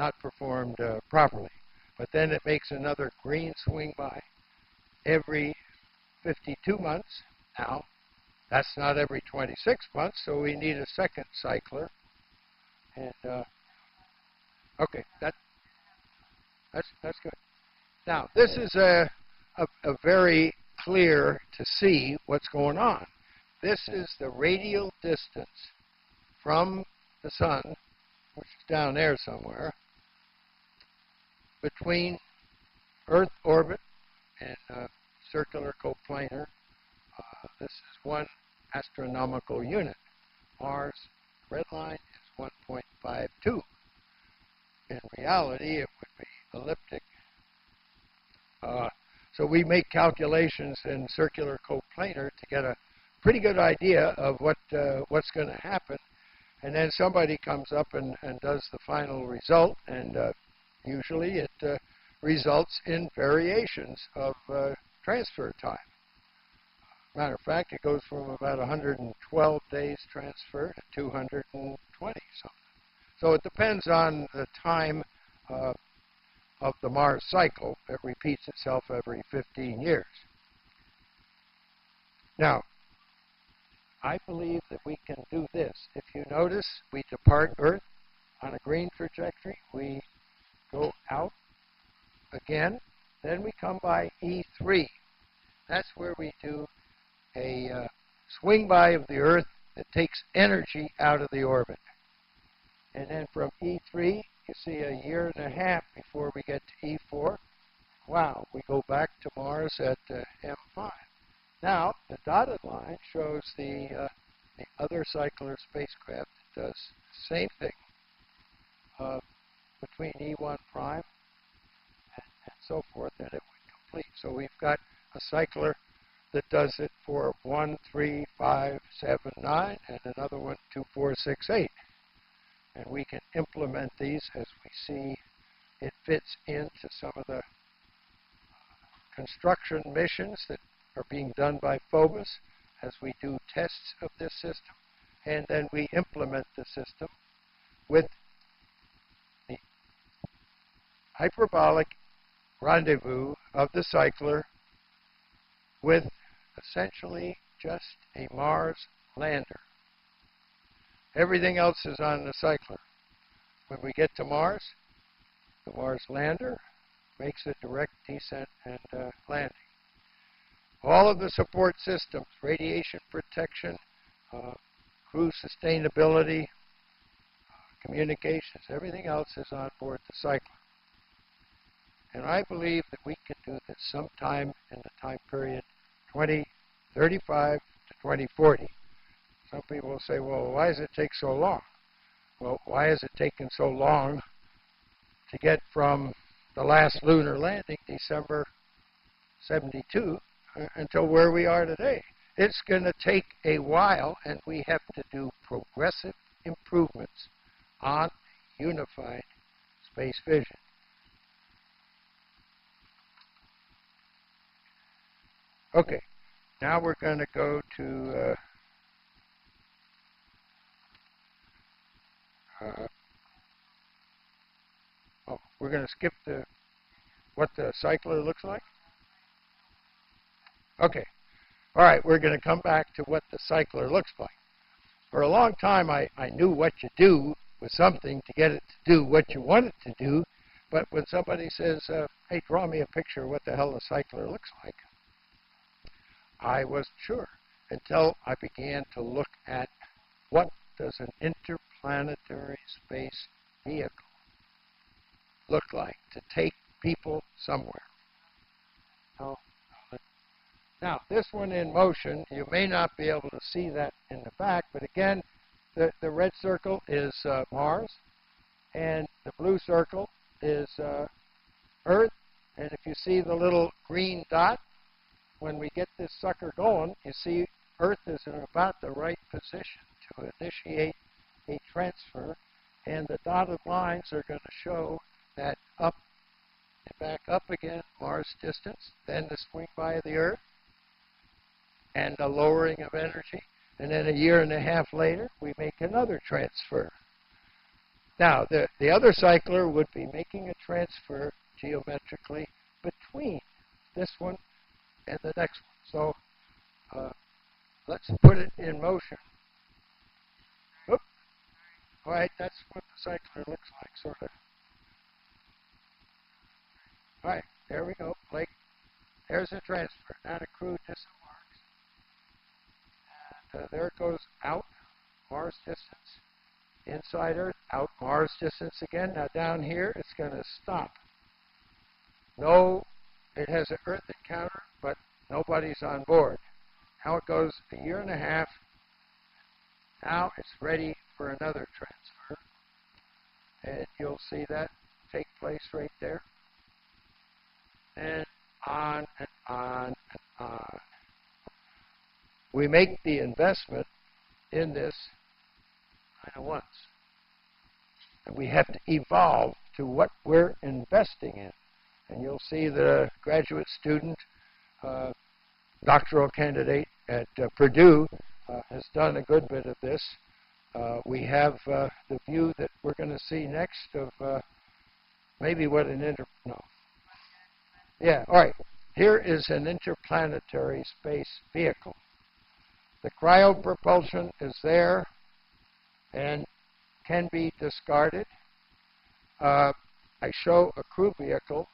not performed properly. But then it makes another green swing by every 52 months. Now, that's not every 26 months, so we need a second cycler. And okay, that's good. Now, this is a very clear to see what's going on. This is the radial distance from the sun, which is down there somewhere, between Earth orbit and circular coplanar. This is 1 astronomical unit. Mars red line is 1.52. In reality, it would be elliptic. So we make calculations in circular coplanar to get a pretty good idea of what's going to happen. And then somebody comes up and does the final result, and usually it results in variations of transfer time. Matter of fact, it goes from about 112 days transfer to 220 something. So it depends on the time of the Mars cycle. It repeats itself every 15 years. Now, I believe that we can do this. If you notice, we depart Earth on a green trajectory. We go out again. Then we come by E3. That's where we do a swing by of the Earth that takes energy out of the orbit. And then from E3, you see a year and a half before we get to E4. Wow, we go back to Mars at M5. Now, the dotted line shows the other cycler spacecraft that does the same thing between E1 prime and so forth, and it would complete. So we've got a cycler that does it for 1, 3, 5, 7, 9, and another one 2, 4, 6, 8. And we can implement these as we see it fits into some of the construction missions that are being done by Phobos as we do tests of this system. And then we implement the system with the hyperbolic rendezvous of the cycler with essentially just a Mars lander. Everything else is on the cycler. When we get to Mars, the Mars lander makes a direct descent and landing. All of the support systems, radiation protection, crew sustainability, communications, everything else is on board the cycler. And I believe that we can do this sometime in the time period 2035 to 2040. Some people will say, well, why does it take so long? Well, why has it taken so long to get from the last lunar landing, December 72, until where we are today? It's going to take a while, and we have to do progressive improvements on unified space vision. Okay, now we're going to go to we're going to skip what the cycler looks like. Okay. All right, we're going to come back to what the cycler looks like. For a long time, I knew what you do with something to get it to do what you want it to do, but when somebody says, hey, draw me a picture of what the hell the cycler looks like, I wasn't sure until I began to look at what does an interplanetary space vehicle look like to take people somewhere. Now, this one in motion, you may not be able to see that in the back, but again, the red circle is Mars, and the blue circle is Earth. And if you see the little green dot, when we get this sucker going, you see Earth is in about the right position to initiate a transfer, and the dotted lines are going to show that up and back up again, Mars distance, then the swing by of the Earth, and the lowering of energy. And then a year and a half later, we make another transfer. Now, the other cycler would be making a transfer geometrically between this one and the next one. So let's put it in motion. Oop. All right, that's what the cycler looks like, sort of. All right, there we go. Blake, there's a transfer. Now the crew disembarks. And there it goes out, Mars distance. Inside Earth, out Mars distance again. Now down here, it's going to stop. No, it has an Earth encounter, but nobody's on board. Now it goes a year and a half. Now it's ready for another transfer. And you'll see that take place right there. And on and on and on. We make the investment in this kind of once. And we have to evolve to what we're investing in. And you'll see the graduate student, doctoral candidate at Purdue has done a good bit of this. We have the view that we're going to see next of maybe what an Yeah, all right. Here is an interplanetary space vehicle. The cryopropulsion is there and can be discarded. I show a crew vehicle,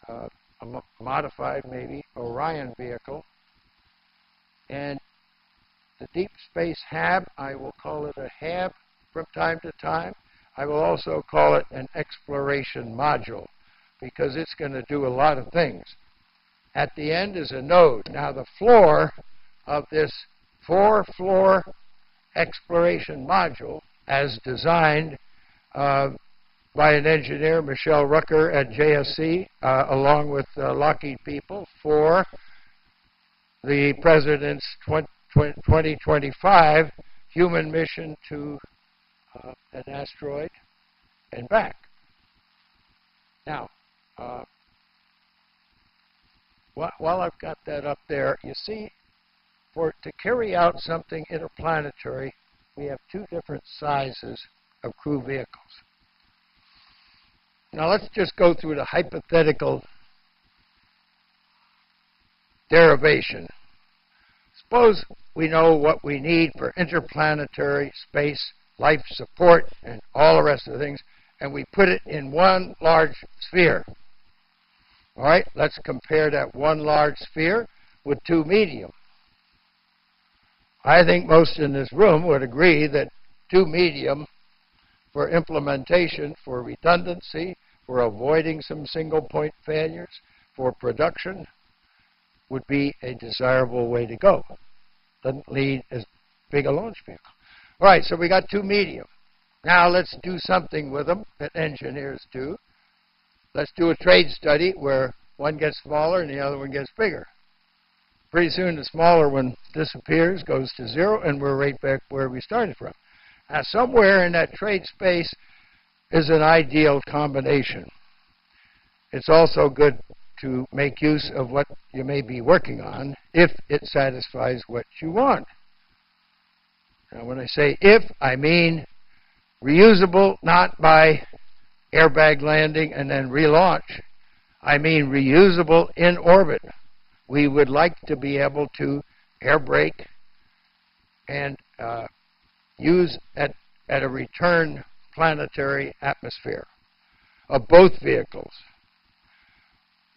a modified maybe Orion vehicle, and the deep space HAB, I will call it a HAB from time to time. I will also call it an exploration module because it's going to do a lot of things. At the end is a node. Now the floor of this 4-floor exploration module, as designed by an engineer, Michelle Rucker at JSC, along with Lockheed people, for the President's 2025 human mission to an asteroid and back. Now, while I've got that up there, you see, to carry out something interplanetary, we have two different sizes of crew vehicles. Now let's just go through the hypothetical derivation. Suppose we know what we need for interplanetary space, life support, and all the rest of the things, and we put it in one large sphere. All right, let's compare that one large sphere with two medium. I think most in this room would agree that two medium for implementation, for redundancy, for avoiding some single point failures, for production, would be a desirable way to go. Doesn't need as big a launch vehicle. All right, so we got two medium. Now let's do something with them that engineers do. Let's do a trade study where one gets smaller and the other one gets bigger. Pretty soon the smaller one disappears, goes to zero, and we're right back where we started from. Now somewhere in that trade space is an ideal combination. It's also good to make use of what you may be working on if it satisfies what you want. Now when I say if, I mean reusable, not by airbag landing and then relaunch. I mean reusable in orbit. We would like to be able to air brake and use at a return planetary atmosphere of both vehicles.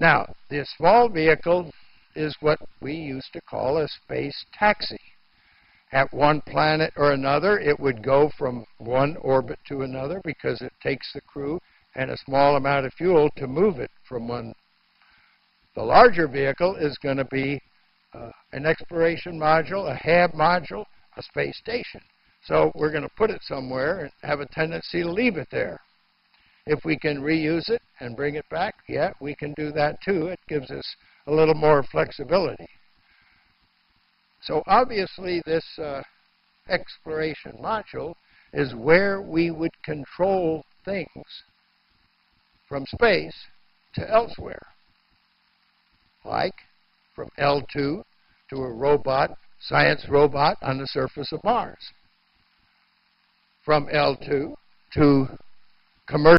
Now, the small vehicle is what we used to call a space taxi. At one planet or another, it would go from one orbit to another because it takes the crew and a small amount of fuel to move it from one. The larger vehicle is going to be an exploration module, a HAB module, a space station. So we're going to put it somewhere and have a tendency to leave it there. If we can reuse it and bring it back, yeah, we can do that too. It gives us a little more flexibility. So obviously this exploration module is where we would control things from space to elsewhere. Like from L2 to a robot, science robot on the surface of Mars. From L2 to commercial